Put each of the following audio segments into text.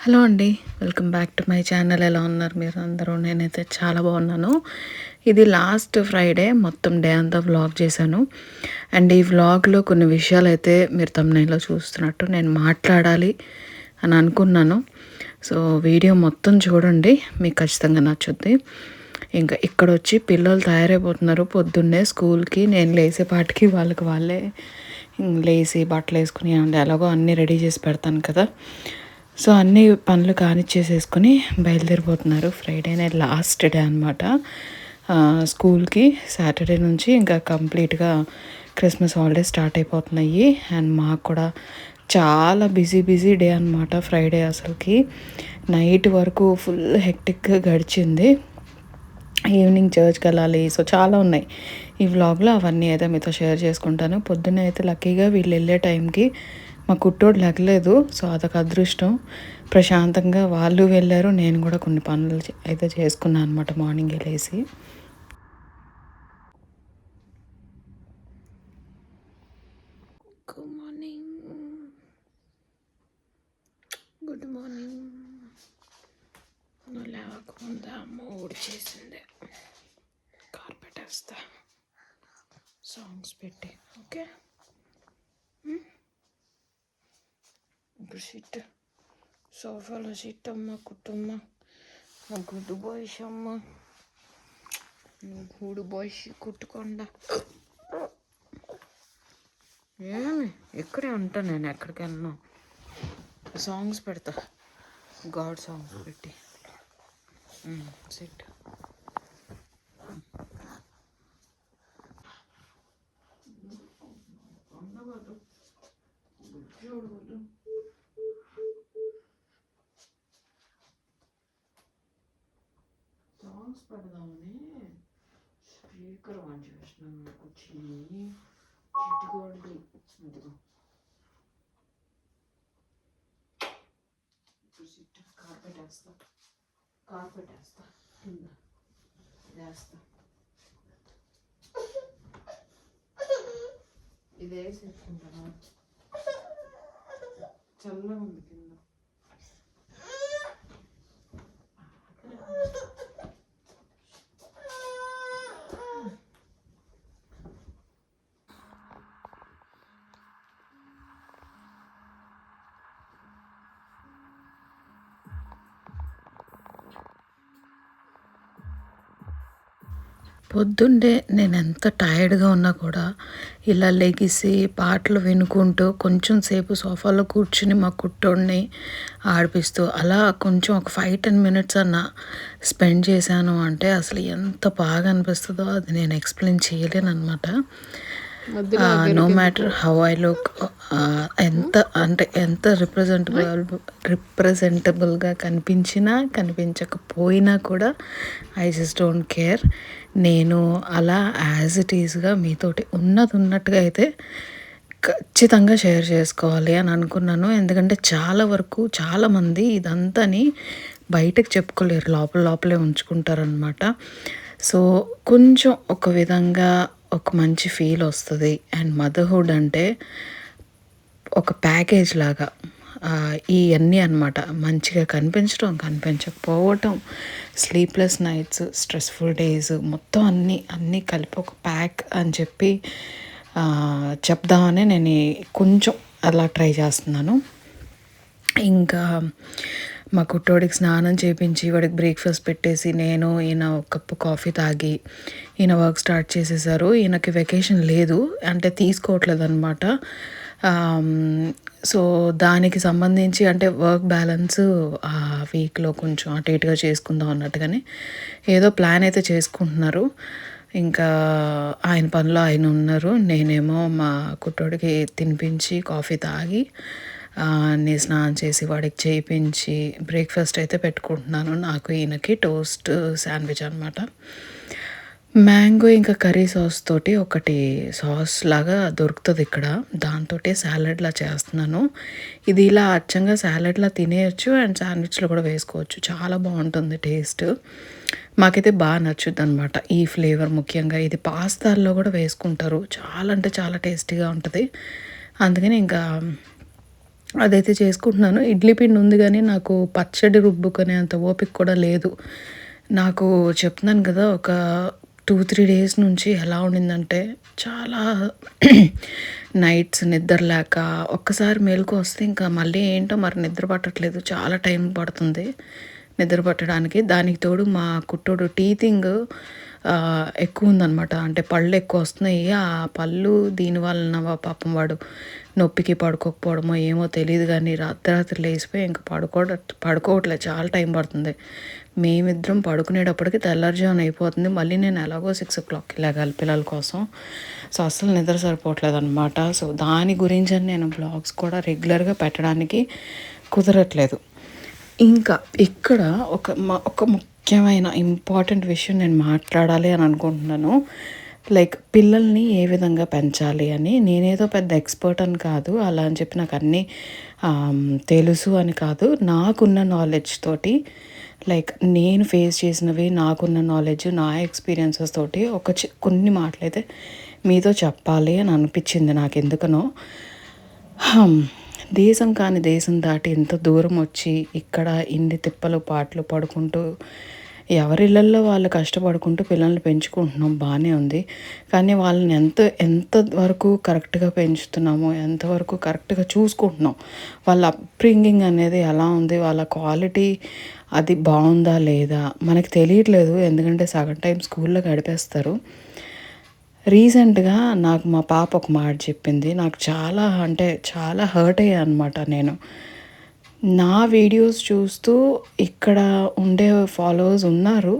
Hello అండి, welcome back to my channel. ఎలా ఉన్నారు మీరు అందరూ? నేనైతే చాలా బాగున్నాను. ఇది లాస్ట్ ఫ్రైడే మొత్తం డే అంతా వ్లాగ్ చేశాను. అండ్ ఈ వ్లాగ్లో కొన్ని విషయాలు అయితే మీరు తమ్నైల్లో చూస్తున్నట్టు నేను మాట్లాడాలి అని అనుకున్నాను. సో వీడియో మొత్తం చూడండి, మీకు ఖచ్చితంగా నచ్చుద్ది. ఇంకా ఇక్కడ వచ్చి పిల్లలు తయారైపోతున్నారు పొద్దున్నే స్కూల్కి. నేను లేసేపాటికి వాళ్ళే లేసి బట్టలు వేసుకుని అండ్ ఎలాగో అన్నీ రెడీ చేసి పెడతాను కదా. సో అన్ని పనులు కానిచ్చేసేసుకొని బయలుదేరిపోతున్నారు. ఫ్రైడేనే లాస్ట్ డే అనమాట స్కూల్కి. సాటర్డే నుంచి ఇంకా కంప్లీట్గా క్రిస్మస్ హాలిడేస్ స్టార్ట్ అయిపోతున్నాయి. అండ్ మాకు కూడా చాలా బిజీ డే అనమాట ఫ్రైడే. అసలుకి నైట్ వరకు ఫుల్ హెక్టిక్గా గడిచింది. ఈవినింగ్ చర్చ్కి వెళ్ళాలి. సో చాలా ఉన్నాయి ఈ వ్లాగ్లో. అవన్నీ అయితే మీతో షేర్ చేసుకుంటాను. పొద్దున్న అయితే లక్కీగా వీళ్ళు వెళ్ళే టైంకి మా కుట్టోడు లెగలేదు. సో అదొక అదృష్టం. ప్రశాంతంగా వాళ్ళు వెళ్ళారు, నేను కూడా కొన్ని పనులు అయితే చేసుకున్నాను అనమాట మార్నింగ్ వెళ్ళేసి. Good morning, good morning. నువ్వు లేవకముందా అమ్మ ఊడి చేసిందే. కార్పెట్ వేస్తా సాంగ్స్ పెట్టి. ఓకే, ఇప్పుడు సిట్ సోఫాలో సిట్ అమ్మ, కుట్టమ్మ. నా గుడ్డు బాయ్స్ అమ్మ, నువ్వు గూడు బాయ్స్ కుట్టుకోండా. ఏమి ఇక్కడే ఉంటా నేను, ఎక్కడికి వెళ్ళను. సాంగ్స్ పెడతా, గాడ్ సాంగ్స్ పెట్టి. సిట్. సాంగ్స్ పెడదామని స్పీకర్ ఆన్ చేసినాను. నాకు చిట్టుగోల్డ్ ఇదిగో. ఇప్పుడు సిట్ కార్పెట్ వేస్తా కింద వేస్తా. ఇది వేసి ఎత్తుకుంటాను. చల్లగా ఉంది కింద. పొద్దున్నే నేను ఎంత టైర్డ్గా ఉన్నా కూడా ఇలా లెగిసి పాటలు వినుకుంటూ కొంచెం సేపు సోఫాలో కూర్చుని మా కుట్టోడిని ఆడిపిస్తూ అలా కొంచెం ఒక 5-10 మినిట్స్ అన్న స్పెండ్ చేశాను అంటే అసలు ఎంత బాగా అనిపిస్తుందో అది నేను ఎక్స్ప్లెయిన్ చేయలేను అనమాట. No matter how I look, ఎంత రిప్రజెంటబుల్గా కనిపించినా కనిపించకపోయినా కూడా ఐ జస్ట్ డోంట్ కేర్. నేను అలా యాజ్ ఇట్ ఈజ్గా మీతోటి ఉన్నట్టుగా అయితే ఖచ్చితంగా షేర్ చేసుకోవాలి అని అనుకున్నాను. ఎందుకంటే చాలా వరకు చాలామంది ఇదంతాని బయటకు చెప్పుకోలేరు, లోపలే ఉంచుకుంటారనమాట. సో కొంచెం ఒక విధంగా ఒక మంచి ఫీల్ వస్తుంది. అండ్ మదర్హుడ్ అంటే ఒక ప్యాకేజ్ లాగా ఇవన్నీ అనమాట. మంచిగా కనిపించడం, కనిపించకపోవటం, స్లీప్లెస్ నైట్స్, స్ట్రెస్ఫుల్ డేస్, మొత్తం అన్నీ కలిపి ఒక ప్యాక్ అని చెప్పి చెప్దామని నేను కొంచెం అలా ట్రై చేస్తున్నాను. ఇంకా మా కుట్టోడికి స్నానం చేయించి వాడికి బ్రేక్ఫాస్ట్ పెట్టేసి నేను ఈయన ఒక కప్పు కాఫీ తాగి ఈయన వర్క్ స్టార్ట్ చేసేసారు. ఈయనకి వెకేషన్ లేదు, అంటే తీసుకోవట్లేదు అనమాట. సో దానికి సంబంధించి అంటే వర్క్ బ్యాలెన్స్ వీక్లో కొంచెం అటు ఇటుగా చేసుకుందాం అన్నట్టుగానే ఏదో ప్లాన్ అయితే చేసుకుంటున్నారు. ఇంకా ఆయన పనిలో ఆయన ఉన్నారు. నేనేమో మా కుట్టోడికి తినిపించి కాఫీ తాగి నేను స్నానం చేసి వాడికి చేయించి బ్రేక్ఫాస్ట్ అయితే పెట్టుకుంటున్నాను. నాకు ఈయనకి టోస్ట్ శాండ్విచ్ అనమాట. మ్యాంగో ఇంకా కర్రీ సాస్ తోటి ఒకటి సాస్ లాగా దొరుకుతుంది ఇక్కడ, దాంతో సాలడ్లా చేస్తున్నాను. ఇది ఇలా అచ్చంగా సాలడ్లా తినేయచ్చు అండ్ శాండ్విచ్లో కూడా వేసుకోవచ్చు. చాలా బాగుంటుంది టేస్ట్. మాకైతే బాగా నచ్చుద్ది అనమాట ఈ ఫ్లేవర్. ముఖ్యంగా ఇది పాస్తాల్లో కూడా వేసుకుంటారు. చాలా అంటే చాలా టేస్టీగా ఉంటుంది. అందుకని ఇంకా అదైతే చేసుకుంటున్నాను. ఇడ్లీ పిండి ఉంది గానీ, నాకు పచ్చడి రుబ్బుకునే అంత ఓపిక కూడా లేదు. నాకు చెప్తున్నాను కదా! ఒక 2, 3 డేస్ నుంచి ఎలా ఉండిందంటే, చాలా నైట్స్ నిద్ర లేక, ఒక్కసారి మెలుకువ వస్తే ఇంకా మళ్ళీ ఏంటో మరి నిద్ర పట్టట్లేదు. చాలా టైం పడుతుంది నిద్ర పట్టడానికి. దానికి తోడు మా కుట్టోడు టీథింగ్ ఎక్కువుందనమాట. అంటే పళ్ళు ఎక్కువొస్తున్నాయి. ఆ పళ్ళు దీని వలన పాపం వాడు నొప్పికి పడుకోకపోవడమో ఏమో తెలీదు గానీ, రాత్రి లేసిపోయి ఇంక పడుకోవట్లేదు. చాలా టైం పడుతుంది. మేమిద్దరం పడుకునేటప్పటికి తెల్లారుజామున అయిపోతుంది. మళ్ళీ నేను ఎలాగో 6:00కి లెగాలి పిల్లల కోసం. సో, అస్సలు నిద్ర సరిపోవట్లేదనమాట. సో, దాని గురించని నేను వ్లాగ్స్ కూడా రెగ్యులర్‌గా పెట్టడానికి కుదరట్లేదు. ఇంకా ఇక్కడ ఒక ముఖ్యమైన ఇంపార్టెంట్ విషయం నేను మాట్లాడాలి అని అనుకుంటున్నాను. లైక్ పిల్లల్ని ఏ విధంగా పెంచాలి అని. నేనేదో పెద్ద ఎక్స్‌పర్ట్ అని కాదు. అలా అని చెప్పి నాకు అన్నీ తెలుసు అని కాదు. నాకున్న నాలెడ్జ్ తోటి, లైక్ నేను ఫేస్ చేసినవి, నాకున్న నాలెడ్జ్, నా ఎక్స్‌పీరియన్సెస్ తోటి కొన్ని మాటలైతే మీతో చెప్పాలి అని అనిపించింది నాకెందుకనో. దేశం కాని దేశం దాటి ఇంత దూరం వచ్చి ఇక్కడ ఇన్ని తిప్పలు పాట్లు పడుకుంటూ ఎవరిళ్ళల్లో వాళ్ళు కష్టపడుకుంటూ పిల్లల్ని పెంచుకుంటున్నాం, బాగానే ఉంది. కానీ వాళ్ళని ఎంత వరకు కరెక్ట్గా పెంచుతున్నామో, ఎంతవరకు కరెక్ట్గా చూసుకుంటున్నాం, వాళ్ళ అప్బ్రింగింగ్ అనేది ఎలా ఉంది, వాళ్ళ క్వాలిటీ అది బాగుందా లేదా మనకు తెలియట్లేదు. ఎందుకంటే సగం టైం స్కూల్లో గడిపేస్తారు. రీసెంట్‌గా నాకు మా పాప ఒక మాట చెప్పింది. నాకు చాలా అంటే చాలా హర్ట్ అయ్యా అనమాట నేను. నా వీడియోస్ చూస్తూ ఇక్కడ ఉండే ఫాలోవర్స్ ఉన్నారు.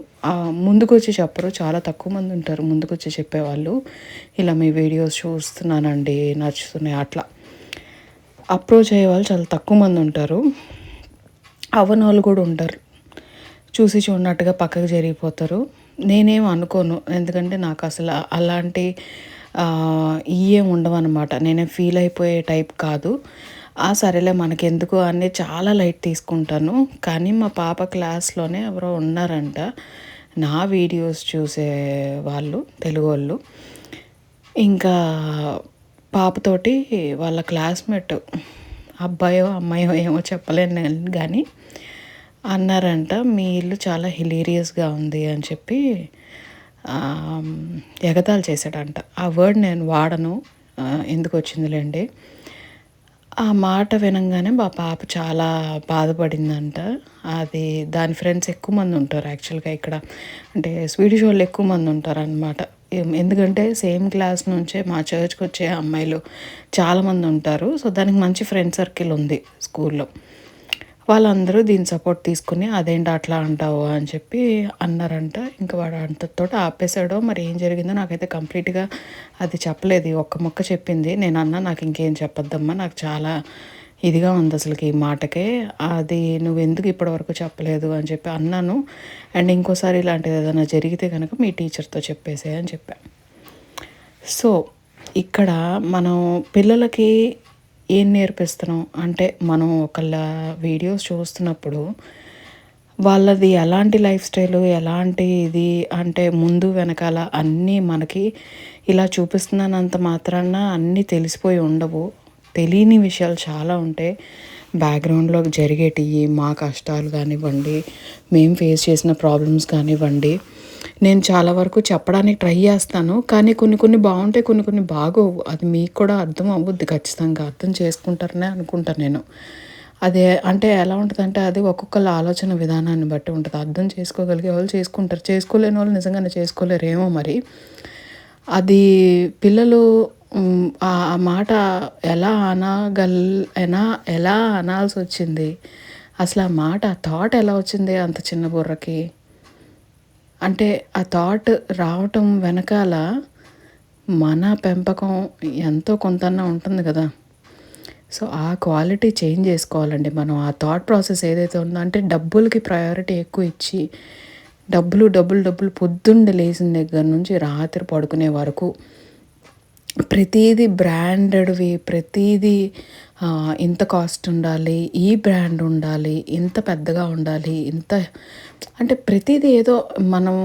ముందుకొచ్చి చెప్పరు. చాలా తక్కువ మంది ఉంటారు ముందుకొచ్చి చెప్పేవాళ్ళు. ఇలా మీ వీడియోస్ చూస్తున్నానండి, నచ్చుతున్నాయి అట్లా. అప్రోచ్ అయ్యేవాళ్ళు చాలా తక్కువ మంది ఉంటారు. అవ్వనోళ్ళు కూడా ఉంటారు. చూసి చూడనట్టుగా పక్కకు జరిగిపోతారు. నేనేం అనుకోను. ఎందుకంటే నాకు అసలు అలాంటి ఇయేం ఉండవన్నమాట. నేనేం ఫీల్ అయిపోయే టైప్ కాదు. సరేలే మనకెందుకు అని చాలా లైట్ తీసుకుంటాను. కానీ మా పాప క్లాస్‌లోనే ఎవరో ఉన్నారంట, నా వీడియోస్ చూసే వాళ్ళు, తెలుగోళ్ళు. ఇంకా పాపతోటి వాళ్ళ క్లాస్‌మేట్ అబ్బాయో, అమ్మాయో ఏమో చెప్పలేను నేను గానీ అన్నారంట, మీ ఇల్లు చాలా హిలేరియస్‌గా ఉంది అని చెప్పి ఎగతాళి చేశాడంట. ఆ వర్డ్ నేను వాడను, ఎందుకొచ్చిందిలేండి. ఆ మాట వినంగానే మా పాప చాలా బాధపడిందంట. అది దాని ఫ్రెండ్స్ ఎక్కువ మంది ఉంటారు యాక్చువల్‌గా ఇక్కడ. అంటే స్వీడిష్ వాళ్ళు ఎక్కువ మంది ఉంటారనమాట. ఎందుకంటే సేమ్ క్లాస్ నుంచే మా చర్చ్‌కి వచ్చే అమ్మాయిలు చాలామంది ఉంటారు. సో, దానికి మంచి ఫ్రెండ్ సర్కిల్ ఉంది స్కూల్లో. వాళ్ళందరూ దీన్ని సపోర్ట్ తీసుకుని అదేంటి అట్లా అంటావు అని చెప్పి అన్నారంట. ఇంకా వాడు అంతటితోటి ఆపేసాడో మరి ఏం జరిగిందో నాకైతే కంప్లీట్‌గా అది చెప్పలేదు. ఈ ఒక్క ముక్క చెప్పింది. నేను అన్నా, నాకు ఇంకేం చెప్పొద్దమ్మా, నాకు చాలా ఇదిగా ఉంది అసలుకి ఈ మాటకే. అది నువ్వెందుకు ఇప్పటివరకు చెప్పలేదు అని చెప్పి అన్నాను. అండ్ ఇంకోసారి ఇలాంటిది ఏదైనా జరిగితే కనుక మీ టీచర్‌తో చెప్పేసేయ్ అని చెప్పా. సో, ఇక్కడ మనం పిల్లలకి ఏం నేర్పిస్తున్నాం అంటే, మనం ఒకళ్ళ వీడియోస్ చూస్తున్నప్పుడు వాళ్ళది ఎలాంటి లైఫ్ స్టైలు, ఎలాంటి ఇది అంటే ముందు వెనకాల అన్నీ మనకి ఇలా చూపిస్తున్నానంత మాత్రాన అన్నీ తెలిసిపోయి ఉండవు. తెలియని విషయాలు చాలా ఉంటాయి. బ్యాక్‌గ్రౌండ్‌లో జరిగేటియి, మా కష్టాలు కానివ్వండి, మేము ఫేస్ చేసిన ప్రాబ్లమ్స్ కానివ్వండి, నేను చాలా వరకు చెప్పడానికి ట్రై చేస్తాను. కానీ కొన్ని బాగుంటాయి, కొన్ని బాగోవు. అది మీకు కూడా అర్థం అవ్వుద్ది ఖచ్చితంగా. అర్థం చేసుకుంటారనే అనుకుంటాను నేను. అదే అంటే ఎలా ఉంటదంటే, అది ఒక్కొక్కళ్ళ ఆలోచన విధానాన్ని బట్టి ఉంటది. అర్థం చేసుకోగలిగే వాళ్ళు చేసుకుంటారు. చేసుకోలేని వాళ్ళు నిజంగానే చేసుకోలేరేమో మరి. అది పిల్లలు ఆ మాట ఎలా ఎలా అనాల్సొచ్చింది? అసలు ఆ మాట, ఆ థాట్ ఎలా వచ్చింది అంత చిన్న బుర్రకి? అంటే ఆ థాట్ రావటం వెనకాల మన పెంపకం ఎంతో కొంతన్నా ఉంటుంది కదా! సో, ఆ క్వాలిటీ చేంజ్ చేసుకోవాలండి మనం. ఆ థాట్ ప్రాసెస్ ఏదైతే ఉందో, అంటే డబ్బులకి ప్రయారిటీ ఎక్కువ ఇచ్చి, డబ్బులు పొద్దున్న లేసిన దగ్గర నుంచి రాత్రి పడుకునే వరకు ప్రతీదీ బ్రాండెడ్‌వి, ప్రతీదీ ఇంత కాస్ట్ ఉండాలి, ఈ బ్రాండ్ ఉండాలి, ఇంత పెద్దగా ఉండాలి, అంటే ప్రతీదీ ఏదో మనం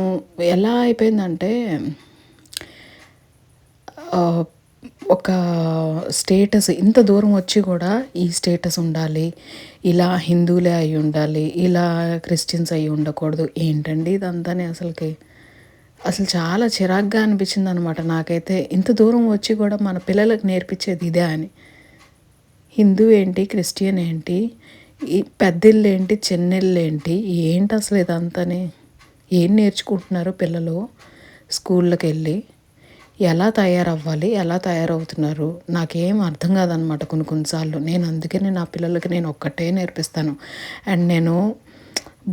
ఎలా అయిపోయిందంటే, ఒక స్టేటస్ ఇంత దూరం వచ్చి కూడా ఈ స్టేటస్ ఉండాలి, ఇలా హిందువులే అయి ఉండాలి, ఇలా క్రిస్టియన్స్ అయి ఉండకూడదు. ఏంటండి ఇదంతానే అసలు చాలా చిరాగ్గా అనిపించింది అనమాట నాకైతే. ఇంత దూరం వచ్చి కూడా మన పిల్లలకు నేర్పించేది ఇదే అని. హిందూ ఏంటి, క్రిస్టియన్ ఏంటి, ఈ పెద్దిళ్ళు ఏంటి, చిన్నిళ్ళు ఏంటి, ఏంటి అసలు ఇదంతానే? ఏం నేర్చుకుంటున్నారు పిల్లలు స్కూళ్ళకి వెళ్ళి? ఎలా తయారవ్వాలి, ఎలా తయారవుతున్నారు నాకేం అర్థం కాదనమాట కొన్నిసార్లు. నేను అందుకని నా పిల్లలకి నేను ఒక్కటే నేర్పిస్తాను. అండ్ నేను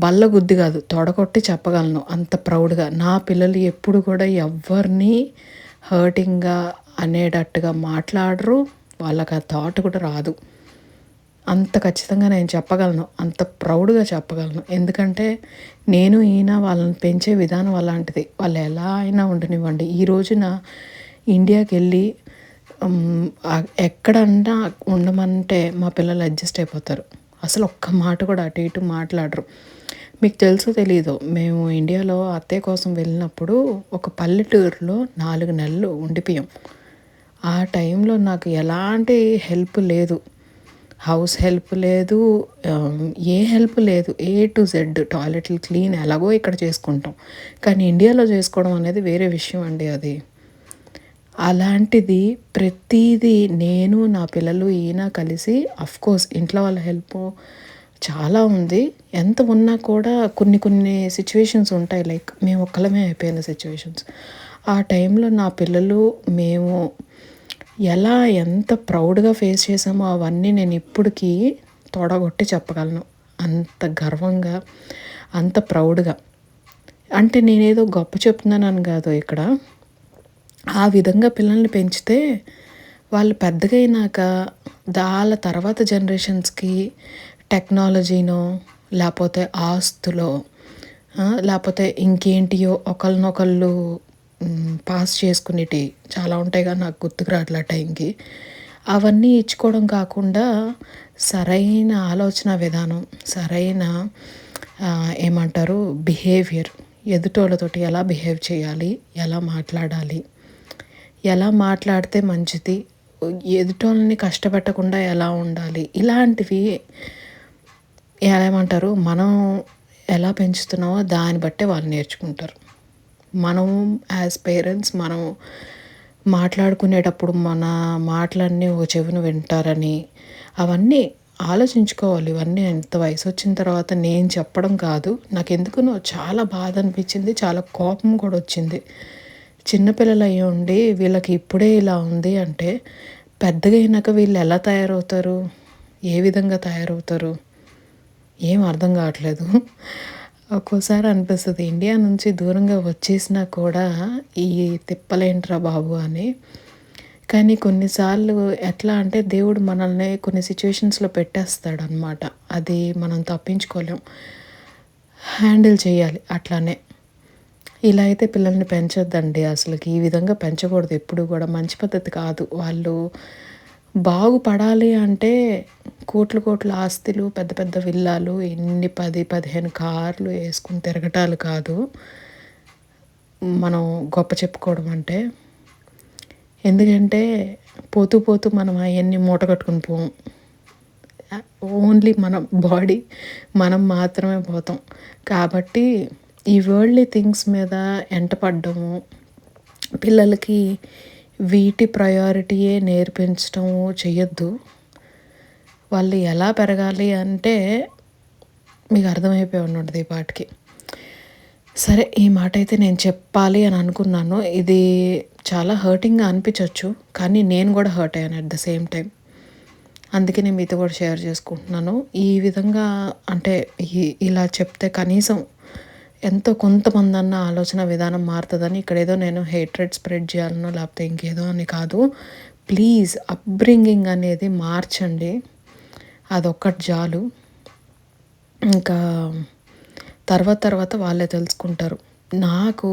బల్ల గుద్ది కాదు, తొడగొట్టి చెప్పగలను అంత ప్రౌడ్గా. నా పిల్లలు ఎప్పుడు కూడా ఎవరిని హర్టింగ్గా అనేటట్టుగా మాట్లాడరు, వాళ్ళకి ఆ థాట్ కూడా రాదు. అంత ఖచ్చితంగా నేను చెప్పగలను, అంత ప్రౌడ్గా చెప్పగలను. ఎందుకంటే నేను ఈయన వాళ్ళని పెంచే విధానం అలాంటిది. వాళ్ళు ఎలా అయినా ఉండనివ్వండి. ఈ రోజున ఇండియాకి వెళ్ళి ఎక్కడన్నా ఉండమంటే మా పిల్లలు అడ్జస్ట్ అయిపోతారు. అసలు ఒక్క మాట కూడా అటు ఇటు మాట్లాడరు. మీకు తెలుసో తెలీదో, మేము ఇండియాలో అత్తయ్య కోసం వెళ్ళినప్పుడు ఒక పల్లెటూరులో 4 నెలలు ఉండిపోయాం. ఆ టైంలో నాకు ఎలాంటి హెల్ప్ లేదు, హౌస్ హెల్ప్ లేదు, ఏ హెల్ప్ లేదు. ఏ టు జెడ్ టాయిలెట్లు క్లీన్ ఎలాగో ఇక్కడ చేసుకుంటాం, కానీ ఇండియాలో చేసుకోవడం అనేది వేరే విషయం అండి. అది అలాంటిది ప్రతిదీ నేను, నా పిల్లలు, ఈయన కలిసి, అఫ్కోర్స్ ఇంట్లో వాళ్ళ హెల్ప్ చాలా ఉంది. ఎంత ఉన్నా కూడా కొన్ని సిచ్యువేషన్స్ ఉంటాయి, లైక్ మేము ఒక్కలమే అయిపోయిన సిచ్యువేషన్స్. ఆ టైంలో నా పిల్లలు మేము ఎలా ఎంత ప్రౌడ్గా ఫేస్ చేసామో అవన్నీ నేను ఇప్పటికీ తొడగొట్టి చెప్పగలను. అంత గర్వంగా, అంత ప్రౌడ్గా. అంటే నేనేదో గొప్ప చెప్తున్నానని కాదు ఇక్కడ. ఆ విధంగా పిల్లల్ని పెంచితే వాళ్ళు పెద్దగా అయినాక వాళ్ళ తర్వాత జనరేషన్స్కి టెక్నాలజీనో, లేకపోతే ఆస్తులో, లేకపోతే ఇంకేంటియో ఒకళ్ళనొకళ్ళు పాస్ చేసుకునేటి చాలా ఉంటాయిగా, నాకు గుర్తుకు రావట్లే టైంకి. అవన్నీ ఇచ్చుకోవడం కాకుండా సరైన ఆలోచన విధానం, సరైన ఏమంటారు బిహేవియర్, ఎదుటోళ్ళతోటి ఎలా బిహేవ్ చేయాలి, ఎలా మాట్లాడాలి, ఎలా మాట్లాడితే మంచిది, ఎదుటోళ్ళని కష్టపెట్టకుండా ఎలా ఉండాలి, ఇలాంటివి ఏమంటారు మనం ఎలా పెంచుతున్నామో దాన్ని బట్టే వాళ్ళు నేర్చుకుంటారు. మనం యాజ్ పేరెంట్స్ మనం మాట్లాడుకునేటప్పుడు మన మాటలన్నీ ఓ చెవిన వింటారని అవన్నీ ఆలోచించుకోవాలి. ఇవన్నీ ఎంత వయసు వచ్చిన తర్వాత నేను చెప్పడం కాదు. నాకు ఎందుకునో చాలా బాధ అనిపించింది, చాలా కోపం కూడా వచ్చింది. చిన్నపిల్లలు అయ్యి ఉండి వీళ్ళకి ఇప్పుడే ఇలా ఉంది అంటే పెద్దగా అయినాక వీళ్ళు ఎలా తయారవుతారు, ఏ విధంగా తయారవుతారు, ఏం అర్థం కావట్లేదు. ఒక్కోసారి అనిపిస్తుంది ఇండియా నుంచి దూరంగా వచ్చేసినా కూడా ఈ తిప్పలేంట్రా బాబు అని. కానీ కొన్నిసార్లు ఎట్లా అంటే దేవుడు మనల్ని కొన్ని సిచ్యువేషన్స్లో పెట్టేస్తాడనమాట. అది మనం తప్పించుకోలేం, హ్యాండిల్ చేయాలి అట్లానే. ఇలా అయితే పిల్లల్ని పెంచొద్దండి, అసలుకి ఈ విధంగా పెంచకూడదు ఎప్పుడు కూడా, మంచి పద్ధతి కాదు. వాళ్ళు బాగుపడాలి అంటే కోట్ల ఆస్తులు, పెద్ద పెద్ద విల్లాలు, ఎన్ని 10-15 కార్లు వేసుకుని తిరగటాలు కాదు మనం గొప్ప చెప్పుకోవడం అంటే. ఎందుకంటే పోతూ మనం అవన్నీ మూట కట్టుకుని పోం. ఓన్లీ మన బాడీ మనం మాత్రమే పోతాం. కాబట్టి ఈ వరల్డ్లీ థింగ్స్ మీద ఎంటపడ్డము, పిల్లలకి వీటి ప్రయారిటీయే నేర్పించడము చేయొద్దు. వాళ్ళు ఎలా పెరగాలి అంటే మీకు అర్థమైపోయి ఉంటుంది ఈ పాటికి. సరే, ఈ మాట అయితే నేను చెప్పాలి అని అనుకున్నాను. ఇది చాలా హర్టింగ్గా అనిపించవచ్చు, కానీ నేను కూడా హర్ట్ అయ్యాను అట్ ద సేమ్ టైం. అందుకే నేను మీతో కూడా షేర్ చేసుకుంటున్నాను. ఈ విధంగా అంటే ఇలా చెప్తే కనీసం ఎంతో కొంతమంది అన్న ఆలోచన విధానం మారుతుందని. ఇక్కడేదో నేను హేట్రెడ్ స్ప్రెడ్ చేయాలనో లేకపోతే ఇంకేదో అని కాదు. ప్లీజ్ అప్బ్రింగింగ్ అనేది మార్చండి, అదొక్కటి చాలు. ఇంకా తర్వాత వాళ్ళే తెలుసుకుంటారు. నాకు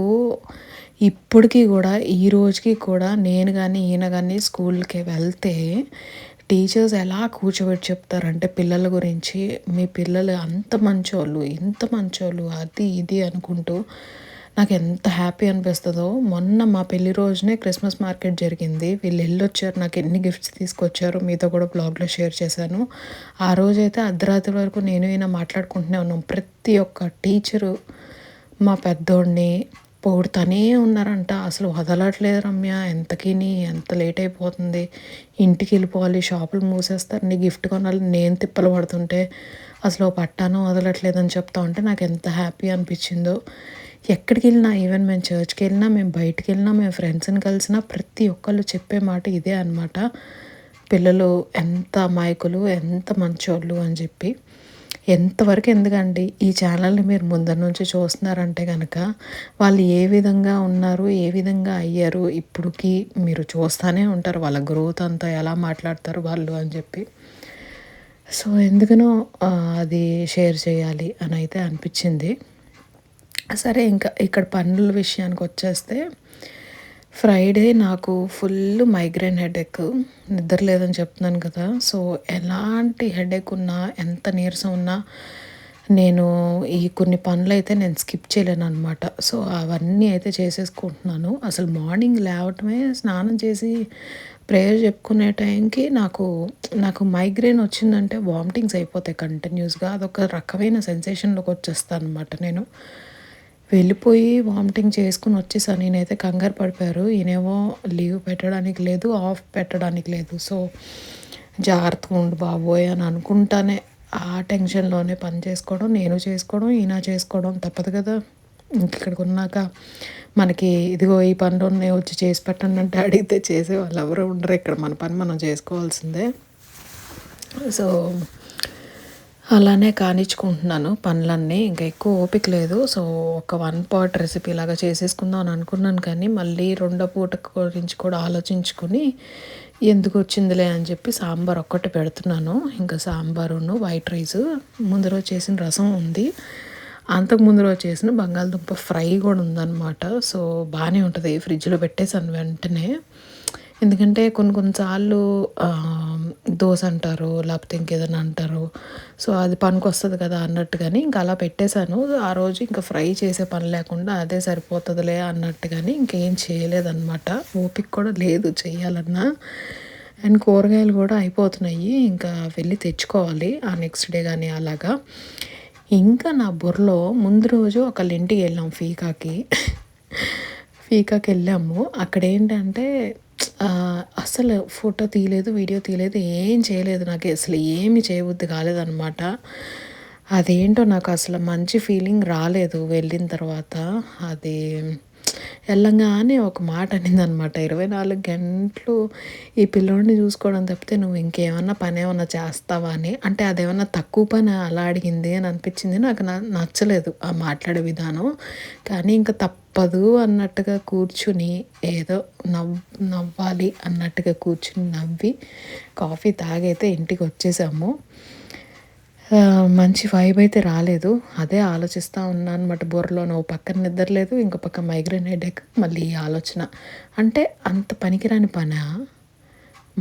ఇప్పటికీ కూడా, ఈ రోజుకి కూడా నేను కానీ ఈయన కానీ స్కూల్కి వెళ్తే టీచర్స్ ఎలా కూర్చోబెట్టి చెప్తారంటే పిల్లల గురించి, మీ పిల్లలు అంత మంచోళ్ళు, ఇంత మంచోళ్ళు, అది ఇది అనుకుంటూ నాకు ఎంత హ్యాపీ అనిపిస్తుందో. మొన్న మా పెళ్లి రోజునే క్రిస్మస్ మార్కెట్ జరిగింది. వీళ్ళు వెళ్ళొచ్చారు, నాకు ఎన్ని గిఫ్ట్స్ తీసుకొచ్చారో మీతో కూడా బ్లాగ్లో షేర్ చేశాను. ఆ రోజైతే అర్ధరాత్రి వరకు నేను ఈయన మాట్లాడుకుంటూనే ఉన్నాం. ప్రతి ఒక్క టీచరు మా పెద్దోడిని పొగుడుతూనే ఉన్నారంట. అసలు వదలట్లేదు రమ్య, ఎంతకిని ఎంత లేట్ అయిపోతుంది, ఇంటికి వెళ్ళిపోవాలి, షాపులు మూసేస్తారు, నీ గిఫ్ట్ కొనాలి, నేను తిప్పలు పడుతుంటే అసలు పట్టాను వదలట్లేదని చెప్తా ఉంటే నాకు ఎంత హ్యాపీ అనిపించిందో. ఎక్కడికి వెళ్ళినా, ఈవెన్ మేము చర్చ్కి వెళ్ళినా, మేము బయటికి వెళ్ళినా, మేము ఫ్రెండ్స్ని కలిసినా ప్రతి ఒక్కళ్ళు చెప్పే మాట ఇదే అనమాట, పిల్లలు ఎంత అమాయకులు, ఎంత మంచోళ్ళు అని చెప్పి. ఎంతవరకు ఎందుకండి, ఈ ఛానల్ని మీరు ముందర నుంచి చూస్తున్నారంటే కనుక వాళ్ళు ఏ విధంగా ఉన్నారు, ఏ విధంగా అయ్యారు ఇప్పటికి మీరు చూస్తూనే ఉంటారు, వాళ్ళ గ్రోత్ అంతా ఎలా మాట్లాడతారు వాళ్ళు అని చెప్పి. సో ఎందుకనో అది షేర్ చేయాలి అని అయితే అనిపించింది. సరే, ఇంకా ఇక్కడ పనుల విషయానికి వచ్చేస్తే, ఫ్రైడే నాకు ఫుల్ మైగ్రేన్ హెడేక్, నిద్ర లేదని చెప్తున్నాను కదా. సో ఎలాంటి హెడేక్ ఉన్నా, ఎంత నీరసం ఉన్నా నేను ఈ కొన్ని పనులు అయితే నేను స్కిప్ చేయలేను అనమాట. సో అవన్నీ అయితే చేసేసుకుంటున్నాను. అసలు మార్నింగ్ లేవటమే, స్నానం చేసి ప్రేయర్ చెప్పుకునే టైంకి నాకు మైగ్రేన్ వచ్చిందంటే వామిటింగ్స్ అయిపోతాయి కంటిన్యూస్గా. అదొక రకమైన సెన్సేషన్లోకి వచ్చేస్తాను అనమాట నేను. వెళ్ళిపోయి వామిటింగ్ చేసుకుని వచ్చేసాను. నేనైతే కంగారు పడిపోయారు. ఈయనేమో లీవ్ పెట్టడానికి లేదు, ఆఫ్ పెట్టడానికి లేదు. సో జాగ్రత్తగా ఉండు బాబోయ్ అని అనుకుంటానే ఆ టెన్షన్లోనే పని చేసుకోవడం, నేను చేసుకోవడం, ఈయన చేసుకోవడం తప్పదు కదా. ఇంక ఇక్కడికి ఉన్నాక మనకి ఇదిగో ఈ పనులు ఉన్నాయి వచ్చి చేసి పెట్టండి అంటే అడిగితే చేసే వాళ్ళు ఎవరు ఉండరు. ఇక్కడ మన పని మనం చేసుకోవాల్సిందే. సో అలానే కానిచ్చుకుంటున్నాను పనులన్నీ. ఇంకా ఎక్కువ ఓపిక లేదు. సో ఒక 1 పాట్ రెసిపీ లాగా చేసేసుకుందాం అని అనుకున్నాను, కానీ మళ్ళీ రెండో పూట గురించి కూడా ఆలోచించుకొని ఎందుకు వచ్చిందిలే అని చెప్పి సాంబార్ ఒక్కటి పెడుతున్నాను. ఇంకా సాంబారును వైట్ రైస్, ముందు రోజు చేసిన రసం ఉంది, అంతకు ముందు రోజు చేసిన బంగాళదుంప ఫ్రై కూడా ఉందన్నమాట. సో బాగానే ఉంటుంది. ఫ్రిడ్జ్లో పెట్టేసాను వెంటనే. ఎందుకంటే కొన్నిసార్లు దోశ అంటారు, లేకపోతే ఇంకేదైనా అంటారు. సో అది పనికొస్తుంది కదా అన్నట్టుగాని ఇంకా అలా పెట్టేశాను. ఆ రోజు ఇంకా ఫ్రై చేసే పని లేకుండా అదే సరిపోతుందిలే అన్నట్టుగాని ఇంకేం చేయలేదన్నమాట. ఓపిక కూడా లేదు చేయాలన్నా. అండ్ కూరగాయలు కూడా అయిపోతున్నాయి, ఇంకా వెళ్ళి తెచ్చుకోవాలి ఆ నెక్స్ట్ డే కానీ అలాగా. ఇంకా నా బుర్రలో ముందు రోజు ఒకళ్ళ ఇంటికి వెళ్ళాం ఫీకాకి వెళ్ళాము. అక్కడ ఏంటంటే అసలు ఫోటో తీయలేదు, వీడియో తీయలేదు, ఏం చేయలేదు. నాకు అసలు ఏమి చేయబుద్ధి కాలేదనమాట. అదేంటో నాకు అసలు మంచి ఫీలింగ్ రాలేదు వెళ్ళిన తర్వాత. అది వెళ్ళంగానే ఒక మాట అనిందనమాట, 24 గంటలు ఈ పిల్లోడిని చూసుకోవడం తప్పితే నువ్వు ఇంకేమన్నా పని ఏమన్నా చేస్తావా అని. అంటే అదేమన్నా తక్కువ పని అలా అడిగింది అని అనిపించింది. నాకు నచ్చలేదు ఆ మాట్లాడే విధానం. కానీ ఇంకా తప్పదు అన్నట్టుగా కూర్చుని ఏదో నవ్వాలి అన్నట్టుగా కూర్చుని నవ్వి కాఫీ తాగైతే ఇంటికి వచ్చేసాము. మంచి వైబ్ అయితే రాలేదు. అదే ఆలోచిస్తూ ఉన్నా అనమాట బుర్రలో. ఓ పక్కన నిద్ర లేదు, ఇంకో పక్క మైగ్రేన్ హెడేక్, మళ్ళీ ఈ ఆలోచన. అంటే అంత పనికిరాని పనా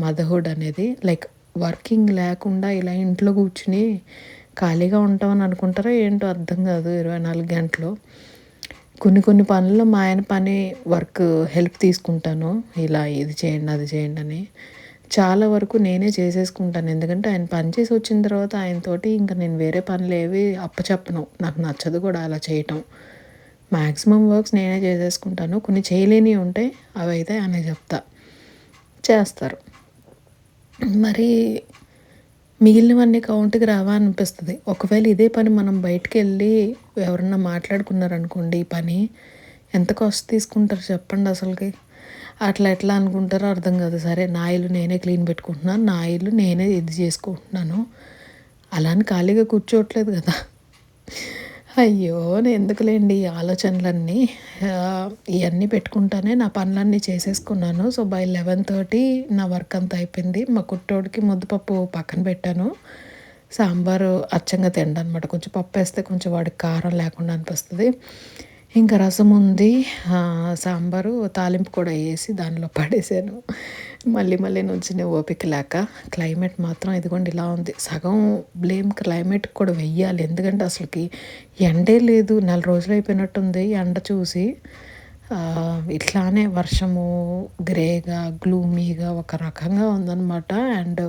మదర్హుడ్ అనేది? లైక్ వర్కింగ్ లేకుండా ఇలా ఇంట్లో కూర్చుని ఖాళీగా ఉంటామని అనుకుంటారా ఏంటో అర్థం కాదు. 24 గంటలు కొన్ని పనుల్లో మా ఆయన వర్క్ హెల్ప్ తీసుకుంటాను, ఇలా ఇది చేయండి అది చేయండి అని. చాలా వరకు నేనే చేసేసుకుంటాను. ఎందుకంటే ఆయన పని చేసి వచ్చిన తర్వాత ఆయనతోటి ఇంకా నేను వేరే పనులు ఏవి అప్పచెప్పను. నాకు నచ్చదు కూడా అలా చేయటం. మ్యాక్సిమం వర్క్స్ నేనే చేసేసుకుంటాను. కొన్ని చేయలేనివి ఉంటే అవి అయితే ఆయన చెప్తా, చేస్తారు. మరి మిగిలినవన్నీ కౌంట్కి రావా అనిపిస్తుంది. ఒకవేళ ఇదే పని మనం బయటికి వెళ్ళి ఎవరన్నా మాట్లాడుకున్నారనుకోండి, ఈ పని ఎంత కాస్ట్ తీసుకుంటారు చెప్పండి అసలుకి. అట్లా ఎట్లా అనుకుంటారో అర్థం కాదు. సరే నా ఇల్లు నేనే క్లీన్ పెట్టుకుంటున్నాను, నా ఇల్లు నేనే ఇది చేసుకుంటున్నాను, అలా అని ఖాళీగా కూర్చోవట్లేదు కదా. అయ్యో ఎందుకులేండి ఈ ఆలోచనలన్నీ. ఇవన్నీ పెట్టుకుంటానే నా పనులన్నీ చేసేసుకున్నాను. సో బై 11:30 నా వర్క్ అంతా అయిపోయింది. మా కుట్టోడికి ముద్దపప్పు పక్కన పెట్టాను. సాంబారు అచ్చంగా తిండనమాట. కొంచెం పప్పు వేస్తే కొంచెం వాడికి కారం లేకుండా అనిపిస్తుంది. ఇంకా రసం ఉంది, సాంబారు తాలింపు కూడా వేసి దానిలో పడేసాను. మళ్ళీ మళ్ళీ నుంచునే ఓపిక లేక. క్లైమేట్ మాత్రం ఇదిగోండి ఇలా ఉంది. సగం బ్లేమ్ క్లైమేట్కి కూడా వెయ్యాలి, ఎందుకంటే అసలుకి ఎండే లేదు. నెల రోజులు అయిపోయినట్టుంది ఎండ చూసి. ఇట్లానే వర్షము గ్రేగా గ్లూమీగా ఒక రకంగా ఉందన్నమాట. అండ్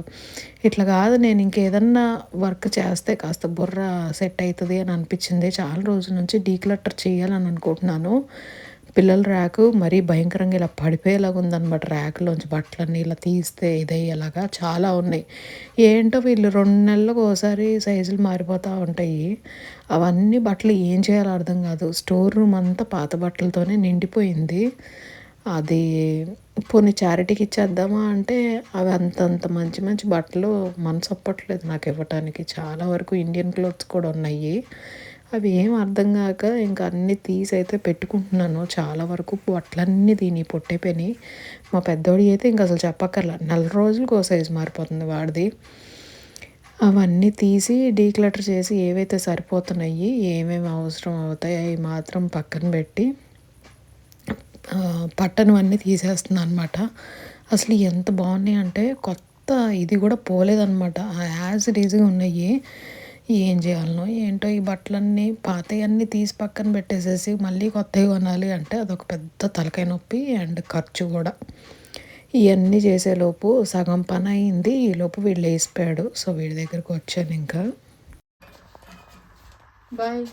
ఇట్లా కాదు, నేను ఇంకేదన్నా వర్క్ చేస్తే కాస్త బుర్ర సెట్ అవుతుంది అని అనిపించింది. చాలా రోజుల నుంచి డీక్లటర్ చేయాలని అనుకుంటున్నాను. పిల్లల ర్యాకు మరీ భయంకరంగా ఇలా పడిపోయేలాగా ఉందన్నమాట. ర్యాక్లోంచి బట్టలన్నీ ఇలా తీస్తే ఇదయ్యేలాగా చాలా ఉన్నాయి. ఏంటో వీళ్ళు 2 నెలలకు ఒకసారి సైజులు మారిపోతూ ఉంటాయి. అవన్నీ బట్టలు ఏం చేయాలో అర్థం కాదు. స్టోర్ రూమ్ అంతా పాత బట్టలతోనే నిండిపోయింది. అది పోనీ చారిటీకి ఇచ్చేద్దామా అంటే అవి అంతంత మంచి మంచి బట్టలు మనసు ఒప్పట్లేదు నాకు ఇవ్వటానికి. చాలా వరకు ఇండియన్ క్లోత్స్ కూడా ఉన్నాయి. అవి ఏం అర్థం కాక ఇంకా అన్నీ తీసైతే పెట్టుకుంటున్నాను. చాలా వరకు బట్టలన్నీ దీని పొట్టైపోయినాయి. మా పెద్దోడి అయితే ఇంకా అసలు చెప్పక్కర్లా, నెల రోజులకు ఓ సైజు మారిపోతుంది వాడిది. అవన్నీ తీసి డీక్లటర్ చేసి ఏవైతే సరిపోతున్నాయి, ఏమేమి అవసరం అవుతాయి అవి మాత్రం పక్కన పెట్టి పట్టనివన్నీ తీసేస్తున్నాను అనమాట. అసలు ఎంత బాగున్నాయి అంటే కొత్త ఇది కూడా పోలేదన్నమాట. యాజ్ ఇట్ ఈజ్గా ఉన్నాయి. ఏం చేయాలనో ఏంటో ఈ బట్టలన్నీ పాతవన్నీ తీసి పక్కన పెట్టేసేసి మళ్ళీ కొత్తవి కొనాలి అంటే అదొక పెద్ద తలకాయ నొప్పి అండ్ ఖర్చు కూడా. ఇవన్నీ చేసేలోపు సగం పని అయింది. ఈలోపు వీళ్ళు వేసిపోయాడు. సో వీడి దగ్గరకు వచ్చాను ఇంకా. బాయ్.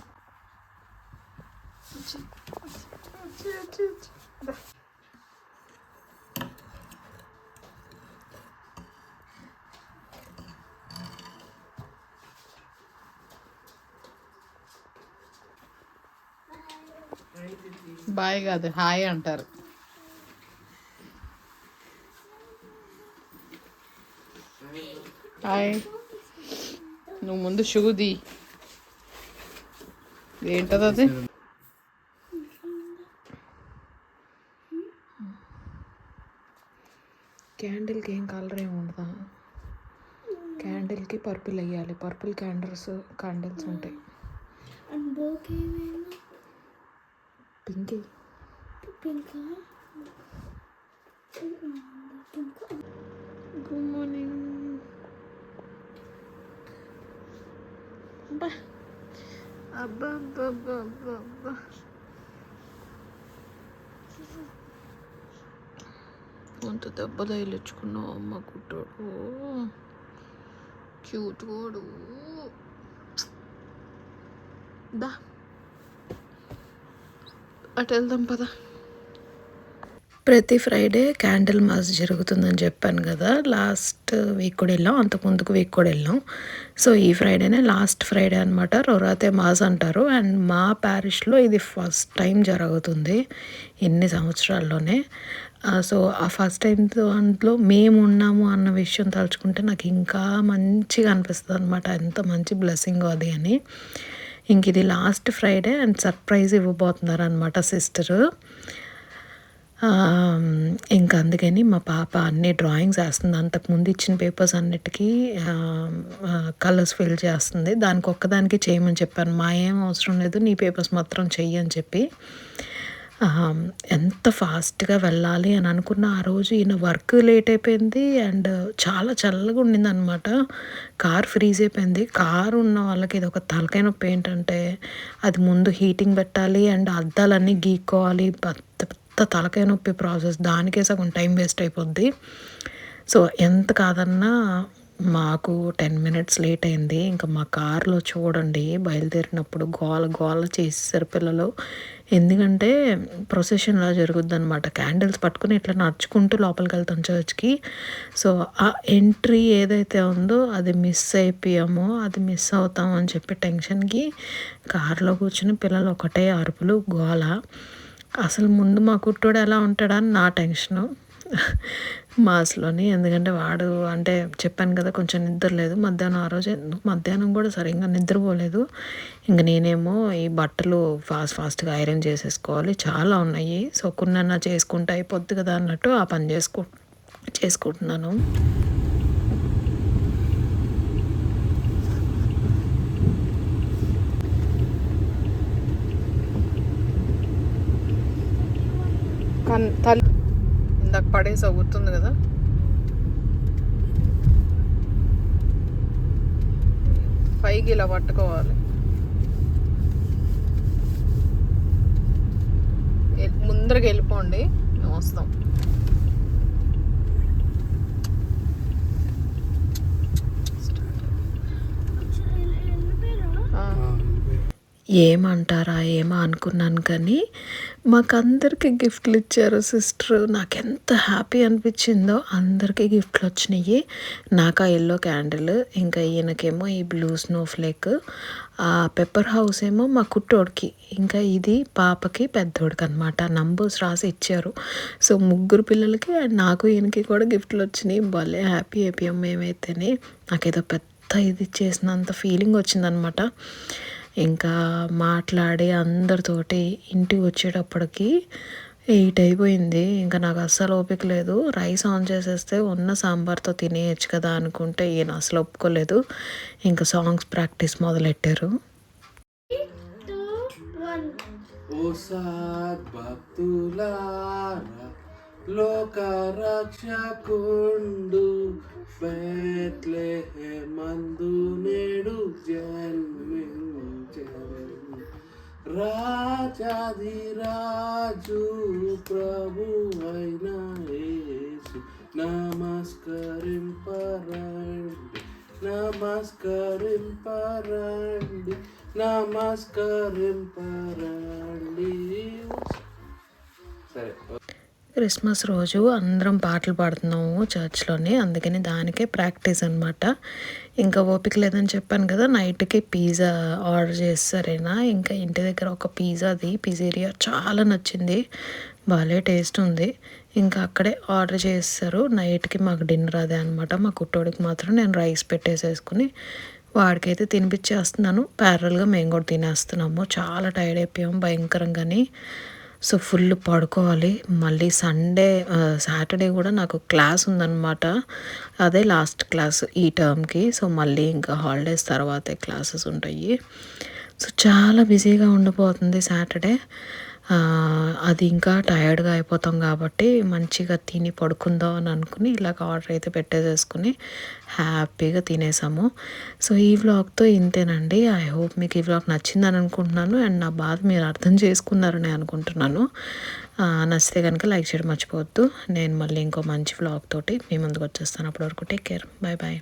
బాయ్ కాదు, హాయ్ అంటారు. హాయ్. నువ్వు ముందు షూది ఏంటది అది? క్యాండిల్కి ఏం కలర్ ఏమి ఉండదా? క్యాండిల్కి పర్పుల్ వేయాలి. పర్పుల్ క్యాండిల్స్ ఉంటాయి. పింక్. Good morning. అబ్బా అబ్బా అబ్బా అబ్బా అబ్బా. అంత దెబ్బలు తగిలించుకున్నావు అమ్మ కుట్టాడు. క్యూట్ వాడు. దా అటు వెళ్దాం పదా. ప్రతి ఫ్రైడే క్యాండిల్ మాస్ జరుగుతుందని చెప్పాను కదా. లాస్ట్ వీక్ కూడా వెళ్ళాం, అంతకుముందుకు వీక్ కూడా వెళ్ళాం. సో ఈ ఫ్రైడేనే లాస్ట్ ఫ్రైడే అనమాట. రొరాతే మాస్ అంటారు. అండ్ మా ప్యారిష్లో ఇది ఫస్ట్ టైం జరుగుతుంది ఎన్ని సంవత్సరాల్లోనే. సో ఆ ఫస్ట్ టైం దాంట్లో మేము ఉన్నాము అన్న విషయం తలుచుకుంటే నాకు ఇంకా మంచిగా అనిపిస్తుంది అనమాట. ఎంత మంచి బ్లెస్సింగ్ అది అని. ఇంక ఇది లాస్ట్ ఫ్రైడే అండ్ సర్ప్రైజ్ ఇవ్వబోతున్నారు అనమాట సిస్టరు. ఇంకా అందుకని మా పాప అన్ని డ్రాయింగ్స్ వేస్తుంది. అంతకుముందు ఇచ్చిన పేపర్స్ అన్నిటికీ కలర్స్ ఫిల్ చేస్తుంది. దానికి ఒక్కదానికి చేయమని చెప్పాను. మా ఏం అవసరం లేదు, నీ పేపర్స్ మాత్రం చెయ్యి అని చెప్పి. ఎంత ఫాస్ట్గా వెళ్ళాలి అని అనుకున్న ఆ రోజు ఈయన వర్క్ లేట్ అయిపోయింది. అండ్ చాలా చల్లగా ఉండింది అనమాట. కార్ ఫ్రీజ్ అయిపోయింది. కారు ఉన్న వాళ్ళకి ఇది ఒక తలకాయ నొప్పి. ఏంటంటే అది ముందు హీటింగ్ పెట్టాలి అండ్ అద్దాలన్నీ గీక్కోవాలి. పెద్ద తలకాయ నొప్పి ప్రాసెస్. దానికే సగం టైం వేస్ట్ అయిపోద్ది. సో ఎంత కాదన్నా మాకు 10 minutes లేట్ అయింది. ఇంకా మా కార్లో చూడండి బయలుదేరినప్పుడు గోల గోల చేసేసారు పిల్లలు. ఎందుకంటే ప్రొసెషన్లా జరుగుద్ది అనమాట. క్యాండిల్స్ పట్టుకుని ఇట్లా నడుచుకుంటూ లోపలికి వెళ్తాం చర్చ్కి. సో ఆ ఎంట్రీ ఏదైతే ఉందో అది మిస్ అయిపోయామో, అది మిస్ అవుతాం అని చెప్పి టెన్షన్కి కార్లో కూర్చుని పిల్లలు ఒకటే అరుపులు గోల. అసలు ముందు మా కుట్టోడు ఎలా ఉంటాడా అని నా టెన్షను మాస్లోని. ఎందుకంటే వాడు అంటే చెప్పాను కదా కొంచెం నిద్ర లేదు మధ్యాహ్నం. ఆ రోజు మధ్యాహ్నం కూడా సరిగ్గా నిద్రపోలేదు. ఇంక నేనేమో ఈ బట్టలు ఫాస్ట్గా ఐరన్ చేసేసుకోవాలి, చాలా ఉన్నాయి. సో కొన్నన్నా చేసుకుంటే అయిపోద్ది కదా అన్నట్టు ఆ పని చేసుకుంటున్నాను. ఇందాక పడేసి గుర్తుంది కదా. పైకి ఇలా పట్టుకోవాలి. ముందరకి వెళ్ళిపోండి, మేము వస్తాం. ఏమంటారా ఏమో అనుకున్నాను, కానీ మాకందరికి గిఫ్ట్లు ఇచ్చారు సిస్టర్. నాకు ఎంత హ్యాపీ అనిపించిందో. అందరికీ గిఫ్ట్లు వచ్చినాయి. నాకు ఆ ఎల్లో క్యాండిల్, ఇంకా ఈయనకేమో ఈ బ్లూ స్నో ఫ్లేక్, ఆ పెప్పర్ హౌస్ ఏమో మా కుట్టోడికి, ఇంకా ఇది పాపకి పెద్దోడికి అనమాట. నంబర్స్ రాసి ఇచ్చారు. సో ముగ్గురు పిల్లలకి అండ్ నాకు ఈయనకి కూడా గిఫ్ట్లు వచ్చినాయి. భలే హ్యాపీ అయిపోయాం మేమైతేనే. నాకేదో పెద్ద ఇది చేసినంత ఫీలింగ్ వచ్చిందనమాట. ఇంకా మాట్లాడి అందరితోటి ఇంటికి వచ్చేటప్పటికి 8 అయిపోయింది. ఇంకా నాకు అస్సలు ఓపిక లేదు. రైస్ ఆన్ చేసేస్తే ఉన్న సాంబార్తో తినేయచ్చు కదా అనుకుంటే ఈయన అసలు ఒప్పుకోలేదు. ఇంకా సాంగ్స్ ప్రాక్టీస్ మొదలెట్టారు. లోక రక్షకుండు బెత్లెహేమందు నేడు జన్మించెను రాజాధిరాజు ప్రభు అయిన యేసు. నమస్కరింపరండి, నమస్కరింపరండి, నమస్కరింపరండి. సరే, క్రిస్మస్ రోజు అందరం పాటలు పాడుతున్నాము చర్చ్లోని, అందుకని దానికే ప్రాక్టీస్ అనమాట. ఇంకా ఓపిక లేదని చెప్పాను కదా, నైట్కి పిజ్జా ఆర్డర్ చేస్తారేనా. ఇంకా ఇంటి దగ్గర ఒక పిజ్జేరియా చాలా నచ్చింది, బాగా టేస్ట్ ఉంది. ఇంకా అక్కడే ఆర్డర్ చేస్తారు. నైట్కి మాకు డిన్నర్ అదే అనమాట. మా కుట్టోడికి మాత్రం నేను రైస్ పెట్టేసేసుకుని వాడికైతే తినిపించేస్తున్నాను. ప్యారల్గా మేము కూడా తినేస్తున్నాము. చాలా టైర్డ్ అయిపోయాము భయంకరంగాని. సో ఫుల్ పడుకోవాలి. మళ్ళీ సాటర్డే కూడా నాకు క్లాస్ ఉందన్నమాట. అదే లాస్ట్ క్లాస్ ఈ టర్మ్కి. సో మళ్ళీ ఇంకా హాలిడేస్ తర్వాతే క్లాసెస్ ఉంటాయి. సో చాలా బిజీగా ఉండిపోతుంది సాటర్డే. అది ఇంకా టయర్డ్గా అయిపోతాం కాబట్టి మంచిగా తిని పడుకుందాం అని అనుకుని ఇలాగ ఆర్డర్ అయితే పెట్టేసేసుకుని హ్యాపీగా తినేసాము. సో ఈ వ్లాగ్తో ఇంతేనండి. ఐ హోప్ మీకు ఈ వ్లాగ్ నచ్చిందని అనుకుంటున్నాను. అండ్ నా బాధ మీరు అర్థం చేసుకున్నారని అనుకుంటున్నాను. నచ్చితే కనుక లైక్ చేయడం మర్చిపోవద్దు. నేను మళ్ళీ ఇంకో మంచి వ్లాగ్ తోటి మీ ముందుకు వచ్చేస్తాను. అప్పటి వరకు టేక్ కేర్, బాయ్ బాయ్.